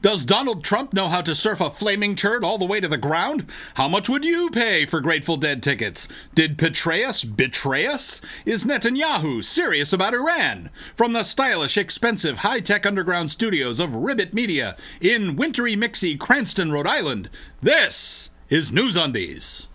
Does Donald Trump know how to surf a flaming turd all the way to the ground? How much would you pay for Grateful Dead tickets? Did Petraeus betray us? Is Netanyahu serious about Iran? From the stylish, expensive, high-tech underground studios of Ribbit Media in wintry, mixy Cranston, Rhode Island, this is NewsUndies.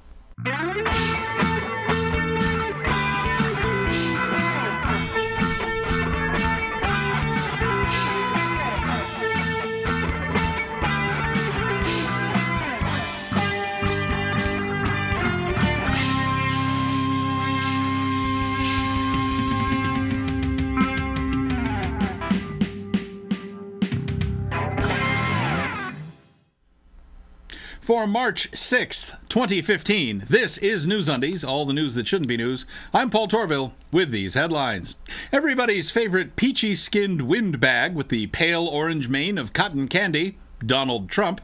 For March 6th, 2015, this is NewsUndies, all the news that shouldn't be news. I'm Paul Torville with these headlines. Everybody's favorite peachy-skinned windbag with the pale orange mane of cotton candy, Donald Trump,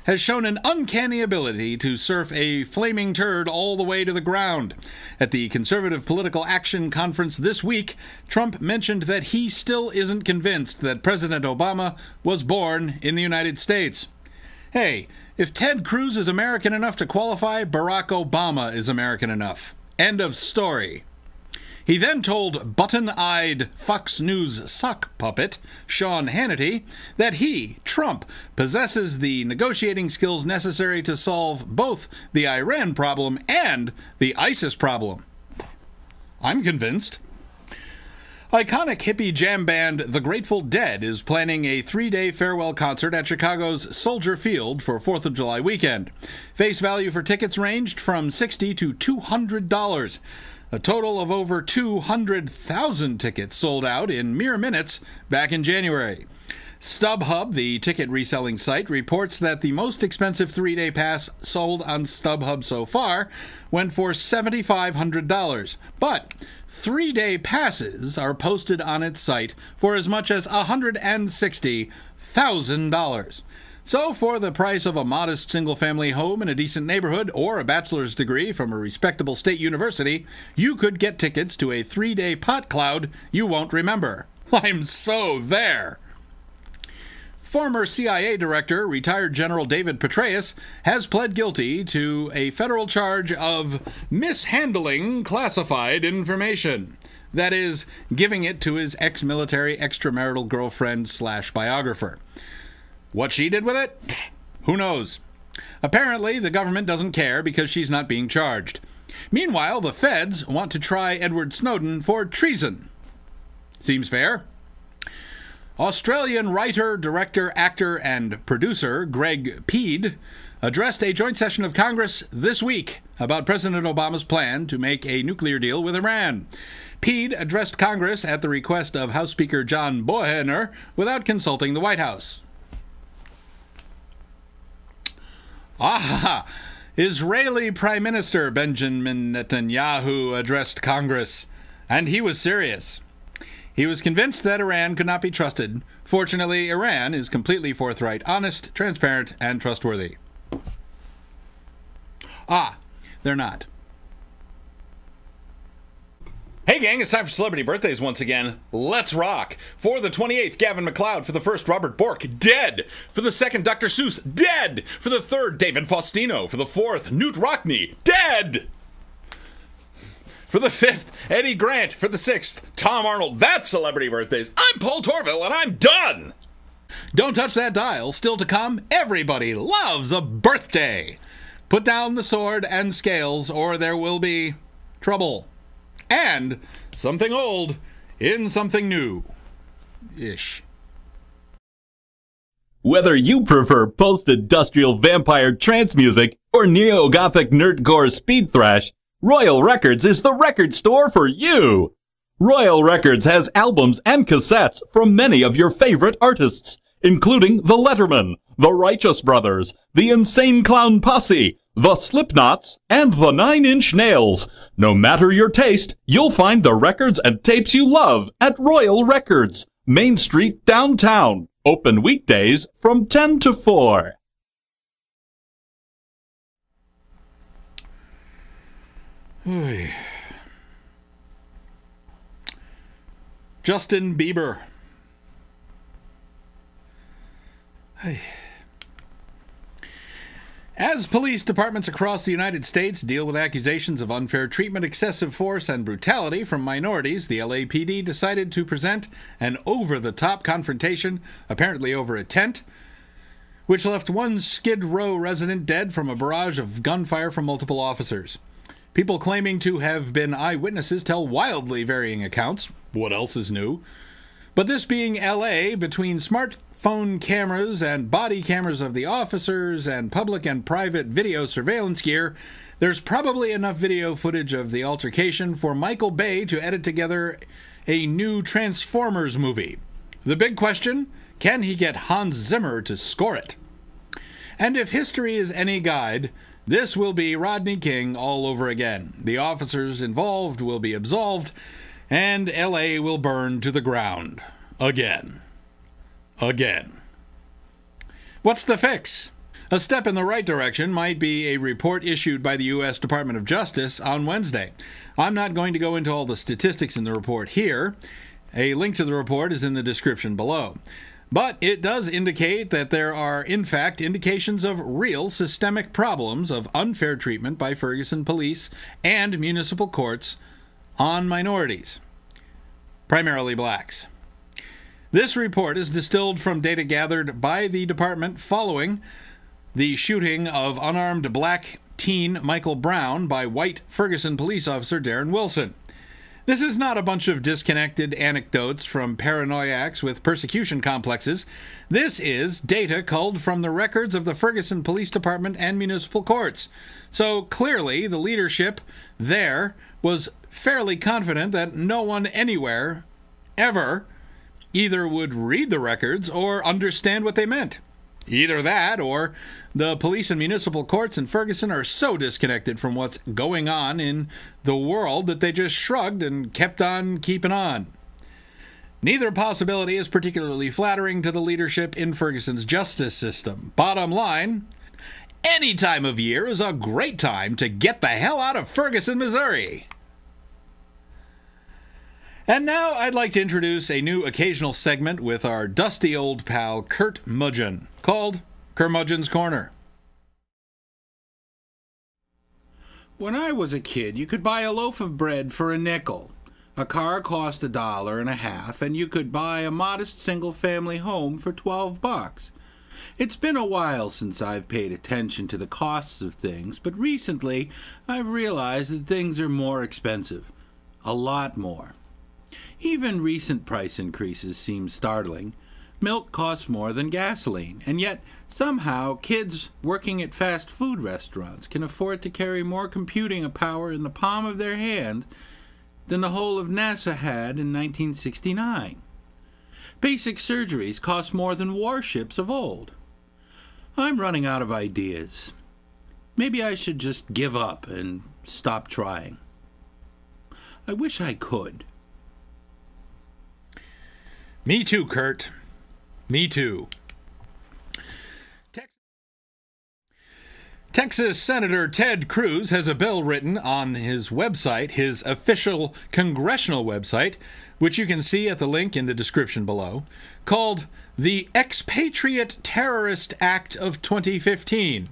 has shown an uncanny ability to surf a flaming turd all the way to the ground. At the Conservative Political Action Conference this week, Trump mentioned that he still isn't convinced that President Obama was born in the United States. Hey, if Ted Cruz is American enough to qualify, Barack Obama is American enough. End of story. He then told button-eyed Fox News sock puppet Sean Hannity that he, Trump, possesses the negotiating skills necessary to solve both the Iran problem and the ISIS problem. I'm convinced. Iconic hippie jam band The Grateful Dead is planning a 3-day farewell concert at Chicago's Soldier Field for 4th of July weekend. Face value for tickets ranged from $60 to $200. A total of over 200,000 tickets sold out in mere minutes back in January. StubHub, the ticket reselling site, reports that the most expensive 3-day pass sold on StubHub so far went for $7,500. But 3-day passes are posted on its site for as much as $160,000. So for the price of a modest single-family home in a decent neighborhood or a bachelor's degree from a respectable state university, you could get tickets to a 3-day pot cloud you won't remember. I'm so there! Former CIA director, retired General David Petraeus, has pled guilty to a federal charge of mishandling classified information. That is, giving it to his ex-military extramarital girlfriend/biographer. What she did with it? Who knows? Apparently, the government doesn't care because she's not being charged. Meanwhile, the feds want to try Edward Snowden for treason. Seems fair? Australian writer, director, actor, and producer Greg Peed addressed a joint session of Congress this week about President Obama's plan to make a nuclear deal with Iran. Peed addressed Congress at the request of House Speaker John Boehner without consulting the White House. Israeli Prime Minister Benjamin Netanyahu addressed Congress, and he was serious. He was convinced that Iran could not be trusted. Fortunately, Iran is completely forthright, honest, transparent, and trustworthy. They're not. Hey gang, it's time for celebrity birthdays once again. Let's rock. For the 28th, Gavin MacLeod. For the 1st, Robert Bork, dead. For the 2nd, Dr. Seuss, dead. For the 3rd, David Faustino. For the 4th, Newt Rockney, dead. For the 5th, Eddie Grant. For the 6th, Tom Arnold. That's celebrity birthdays. I'm Paul Torville, and I'm done. Don't touch that dial. Still to come, everybody loves a birthday. Put down the sword and scales, or there will be trouble. And something old in something new-ish. Whether you prefer post-industrial vampire trance music or neo-gothic nerdcore speed thrash, Royal Records is the record store for you! Royal Records has albums and cassettes from many of your favorite artists, including The Letterman, The Righteous Brothers, The Insane Clown Posse, The Slipknots, and The Nine Inch Nails. No matter your taste, you'll find the records and tapes you love at Royal Records, Main Street, downtown. Open weekdays from 10 to 4. Justin Bieber. As police departments across the United States deal with accusations of unfair treatment, excessive force, and brutality from minorities, the LAPD decided to present an over-the-top confrontation, apparently over a tent, which left one Skid Row resident dead from a barrage of gunfire from multiple officers. People claiming to have been eyewitnesses tell wildly varying accounts. What else is new? But this being LA, between smartphone cameras and body cameras of the officers and public and private video surveillance gear, there's probably enough video footage of the altercation for Michael Bay to edit together a new Transformers movie. The big question, can he get Hans Zimmer to score it? And if history is any guide, this will be Rodney King all over again. The officers involved will be absolved, and LA will burn to the ground. Again. What's the fix? A step in the right direction might be a report issued by the U.S. Department of Justice on Wednesday. I'm not going to go into all the statistics in the report here. A link to the report is in the description below. But it does indicate that there are, in fact, indications of real systemic problems of unfair treatment by Ferguson police and municipal courts on minorities, primarily blacks. This report is distilled from data gathered by the department following the shooting of unarmed black teen Michael Brown by white Ferguson police officer Darren Wilson. This is not a bunch of disconnected anecdotes from paranoiacs with persecution complexes. This is data culled from the records of the Ferguson Police Department and municipal courts. So clearly, the leadership there was fairly confident that no one anywhere ever either would read the records or understand what they meant. Either that, or the police and municipal courts in Ferguson are so disconnected from what's going on in the world that they just shrugged and kept on keeping on. Neither possibility is particularly flattering to the leadership in Ferguson's justice system. Bottom line, any time of year is a great time to get the hell out of Ferguson, Missouri. And now I'd like to introduce a new occasional segment with our dusty old pal Kurt Mudgeon, called Curmudgeon's Corner. When I was a kid, you could buy a loaf of bread for a nickel. A car cost $1.50, and you could buy a modest single-family home for $12. It's been a while since I've paid attention to the costs of things, but recently I've realized that things are more expensive. A lot more. Even recent price increases seem startling. Milk costs more than gasoline, and yet somehow kids working at fast food restaurants can afford to carry more computing power in the palm of their hand than the whole of NASA had in 1969. Basic surgeries cost more than warships of old. I'm running out of ideas. Maybe I should just give up and stop trying. I wish I could. Me too, Kurt. Me too. Texas Senator Ted Cruz has a bill written on his website, his official congressional website, which you can see at the link in the description below, called the Expatriate Terrorist Act of 2015,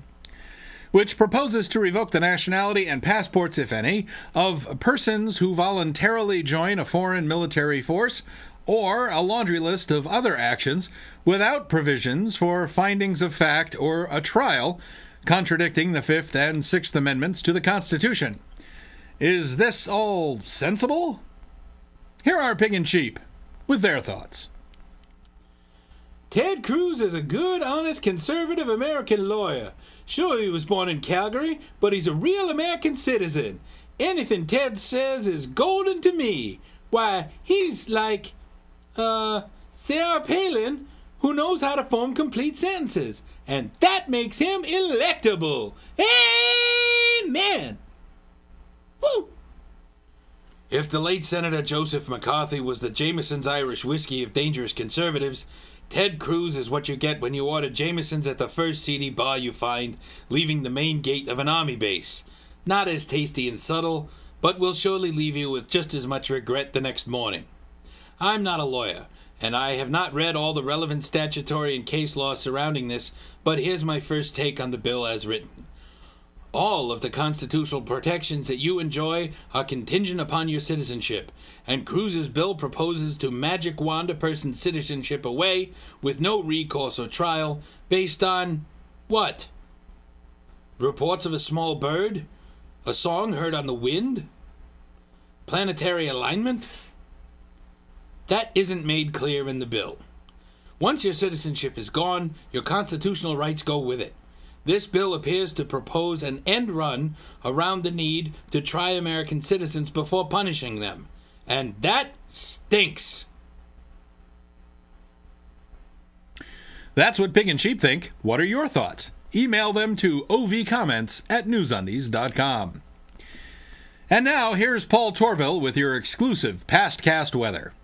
which proposes to revoke the nationality and passports, if any, of persons who voluntarily join a foreign military force or a laundry list of other actions without provisions for findings of fact or a trial contradicting the Fifth and Sixth Amendments to the Constitution. Is this all sensible? Here are Pig and Sheep with their thoughts. Ted Cruz is a good, honest, conservative American lawyer. Sure, he was born in Calgary, but he's a real American citizen. Anything Ted says is golden to me. Why, he's like Sarah Palin, who knows how to form complete sentences, and that makes him electable. Amen. Woo! If the late Senator Joseph McCarthy was the Jameson's Irish whiskey of dangerous conservatives, Ted Cruz is what you get when you order Jameson's at the first seedy bar you find, leaving the main gate of an army base. Not as tasty and subtle, but will surely leave you with just as much regret the next morning. I'm not a lawyer, and I have not read all the relevant statutory and case law surrounding this, but here's my first take on the bill as written. All of the constitutional protections that you enjoy are contingent upon your citizenship, and Cruz's bill proposes to magic wand a person's citizenship away with no recourse or trial based on what? Reports of a small bird? A song heard on the wind? Planetary alignment? That isn't made clear in the bill. Once your citizenship is gone, your constitutional rights go with it. This bill appears to propose an end run around the need to try American citizens before punishing them. And that stinks. That's what Pig and Sheep think. What are your thoughts? Email them to ovcomments@newsundies.com. And now, here's Paul Torville with your exclusive Pastcast weather.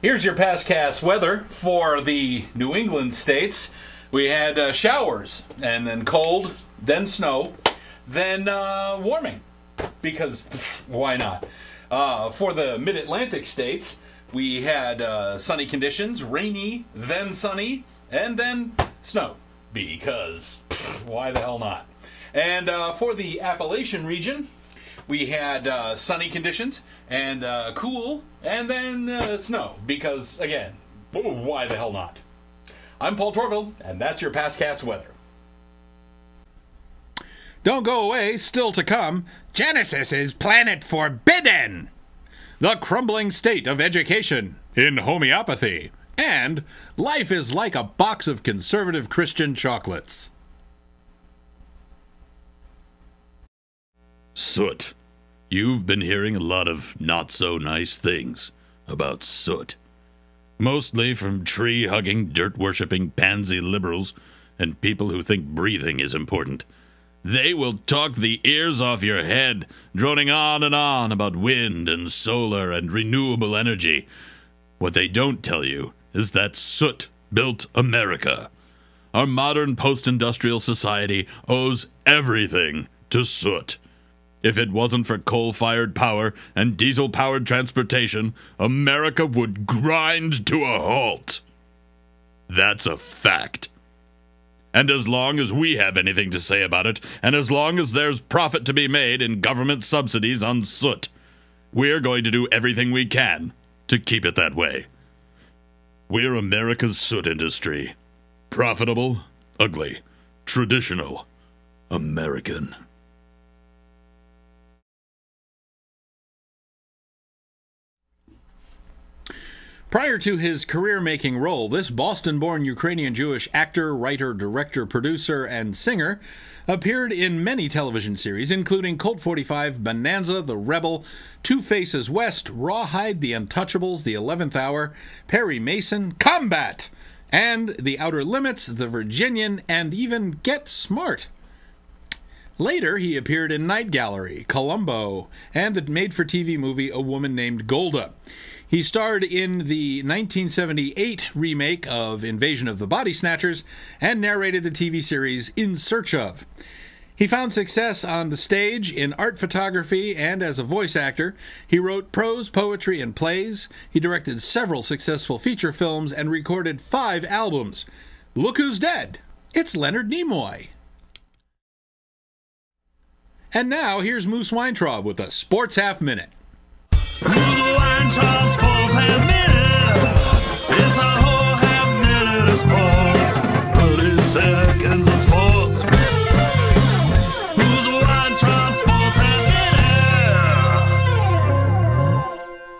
Here's your Pastcast weather for the New England states. We had showers, and then cold, then snow, then warming, because why not? For the Mid-Atlantic states, we had sunny conditions, rainy, then sunny, and then snow, because why the hell not? And for the Appalachian region, we had sunny conditions and cool, and then snow, because, again, why the hell not? I'm Paul Torville, and that's your Pastcast weather. Don't go away, still to come, Genesis is Planet Forbidden, the crumbling state of education in homeopathy, and life is like a box of conservative Christian chocolates. Soot. You've been hearing a lot of not-so-nice things about soot. Mostly from tree-hugging, dirt-worshipping, pansy liberals and people who think breathing is important. They will talk the ears off your head, droning on and on about wind and solar and renewable energy. What they don't tell you is that soot built America. Our modern post-industrial society owes everything to soot. If it wasn't for coal-fired power and diesel-powered transportation, America would grind to a halt. That's a fact. And as long as we have anything to say about it, and as long as there's profit to be made in government subsidies on soot, we're going to do everything we can to keep it that way. We're America's soot industry. Profitable, ugly, traditional, American. Prior to his career-making role, this Boston-born Ukrainian-Jewish actor, writer, director, producer, and singer appeared in many television series, including Colt 45, Bonanza, The Rebel, Two Faces West, Rawhide, The Untouchables, The 11th Hour, Perry Mason, Combat, and The Outer Limits, The Virginian, and even Get Smart. Later, he appeared in Night Gallery, Columbo, and the made-for-TV movie A Woman Named Golda. He starred in the 1978 remake of Invasion of the Body Snatchers and narrated the TV series In Search Of. He found success on the stage, in art photography, and as a voice actor. He wrote prose, poetry, and plays. He directed several successful feature films and recorded 5 albums. Look who's dead! It's Leonard Nimoy. And now, here's Moose Weintraub with a Sports Half Minute. Weintraub Sports Half Minute. It's a whole half minute of sports. 30 seconds of sports. Who's Weintraub Sports Half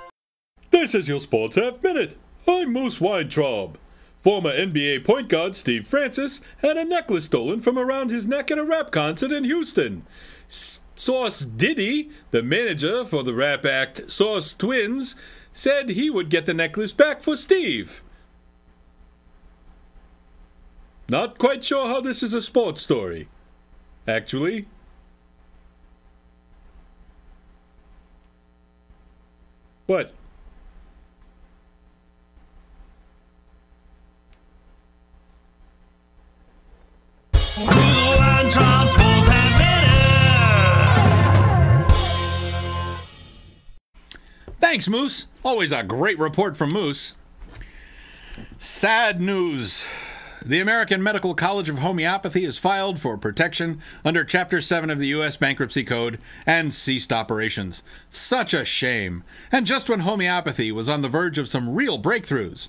Minute? This is your Sports Half Minute. I'm Moose Weintraub. Former NBA point guard Steve Francis had a necklace stolen from around his neck at a rap concert in Houston. Source Diddy, the manager for the rap act Source Twins, said he would get the necklace back for Steve. Not quite sure how this is a sports story. Actually, what? Weintraub Sports Half Minute. Thanks, Moose. Always a great report from Moose. Sad news. The American Medical College of Homeopathy has filed for protection under Chapter 7 of the U.S. Bankruptcy Code and ceased operations. Such a shame. And just when homeopathy was on the verge of some real breakthroughs.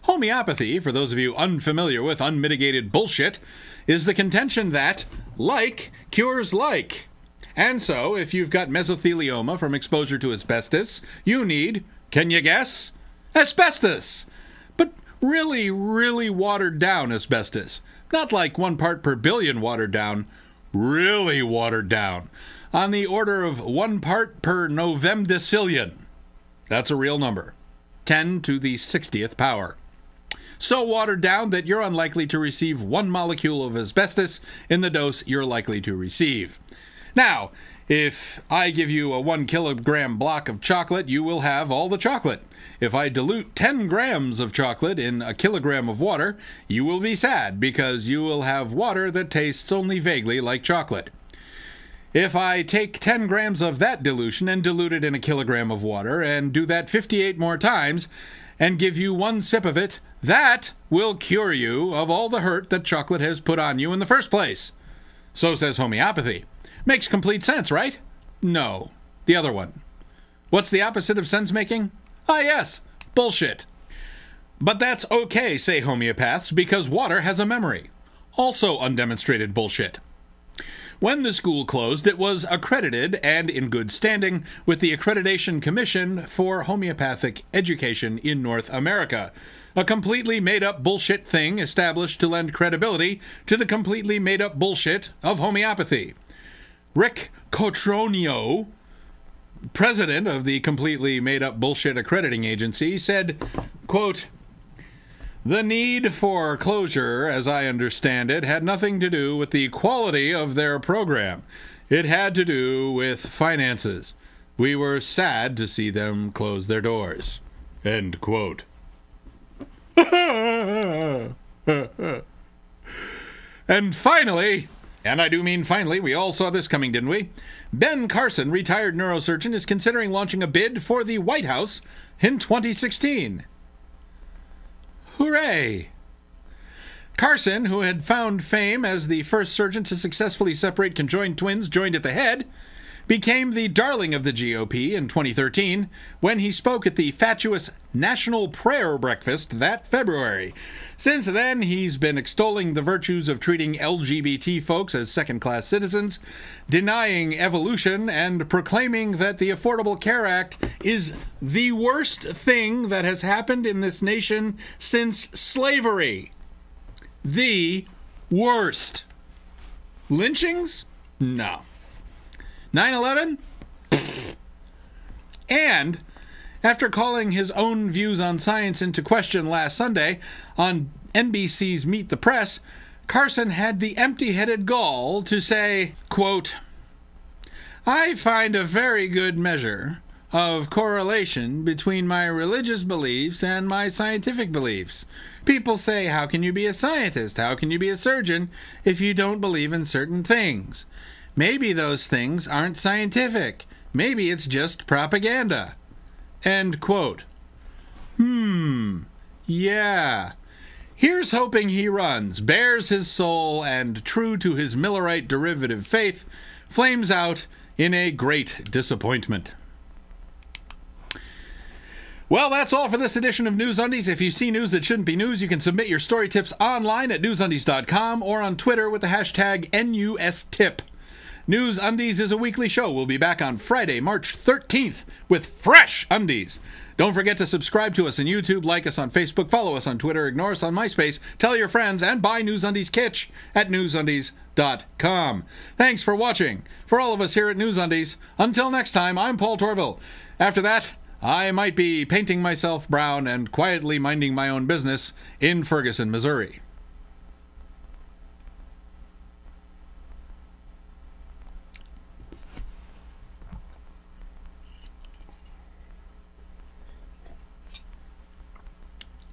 Homeopathy, for those of you unfamiliar with unmitigated bullshit, is the contention that like cures like. And so, if you've got mesothelioma from exposure to asbestos, you need, can you guess? Asbestos! But really, really watered down asbestos. Not like 1 part per billion watered down, really watered down. On the order of 1 part per novemdecillion. That's a real number. 10 to the 60th power. So watered down that you're unlikely to receive 1 molecule of asbestos in the dose you're likely to receive. Now, if I give you a 1 kilogram block of chocolate, you will have all the chocolate. If I dilute 10 grams of chocolate in a kilogram of water, you will be sad because you will have water that tastes only vaguely like chocolate. If I take 10 grams of that dilution and dilute it in a kilogram of water and do that 58 more times and give you 1 sip of it, that will cure you of all the hurt that chocolate has put on you in the first place. So says homeopathy. Makes complete sense, right? No. The other one. What's the opposite of sense-making? Ah, yes. Bullshit. But that's okay, say homeopaths, because water has a memory. Also undemonstrated bullshit. When the school closed, it was accredited and in good standing with the Accreditation Commission for Homeopathic Education in North America, a completely made-up bullshit thing established to lend credibility to the completely made-up bullshit of homeopathy. Rick Cotroneo, president of the completely made-up bullshit accrediting agency, said, quote, "The need for closure, as I understand it, had nothing to do with the quality of their program. It had to do with finances. We were sad to see them close their doors." End quote. And finally, and I do mean finally, we all saw this coming, didn't we? Ben Carson, retired neurosurgeon, is considering launching a bid for the White House in 2016. Hooray! Carson, who had found fame as the first surgeon to successfully separate conjoined twins joined at the head, became the darling of the GOP in 2013 when he spoke at the fatuous National Prayer Breakfast that February. Since then, he's been extolling the virtues of treating LGBT folks as second-class citizens, denying evolution, and proclaiming that the Affordable Care Act is the worst thing that has happened in this nation since slavery. The worst. Lynchings? No. 9/11? And after calling his own views on science into question last Sunday on NBC's Meet the Press, Carson had the empty-headed gall to say, quote, "I find a very good measure of correlation between my religious beliefs and my scientific beliefs. People say, how can you be a scientist? How can you be a surgeon if you don't believe in certain things? Maybe those things aren't scientific. Maybe it's just propaganda." End quote. Yeah. Here's hoping he runs, bears his soul, and true to his Millerite derivative faith, flames out in a great disappointment. Well, that's all for this edition of NewsUndies. If you see news that shouldn't be news, you can submit your story tips online at newsundies.com or on Twitter with the hashtag NUSTip. NewsUndies is a weekly show. We'll be back on Friday, March 13th with fresh undies. Don't forget to subscribe to us on YouTube, like us on Facebook, follow us on Twitter, ignore us on MySpace, tell your friends, and buy NewsUndies kitsch at newsundies.com. Thanks for watching. For all of us here at NewsUndies, until next time, I'm Paul Torville. After that, I might be painting myself brown and quietly minding my own business in Ferguson, Missouri.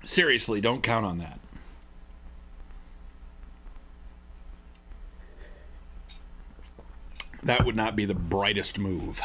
Seriously, don't count on that. That would not be the brightest move.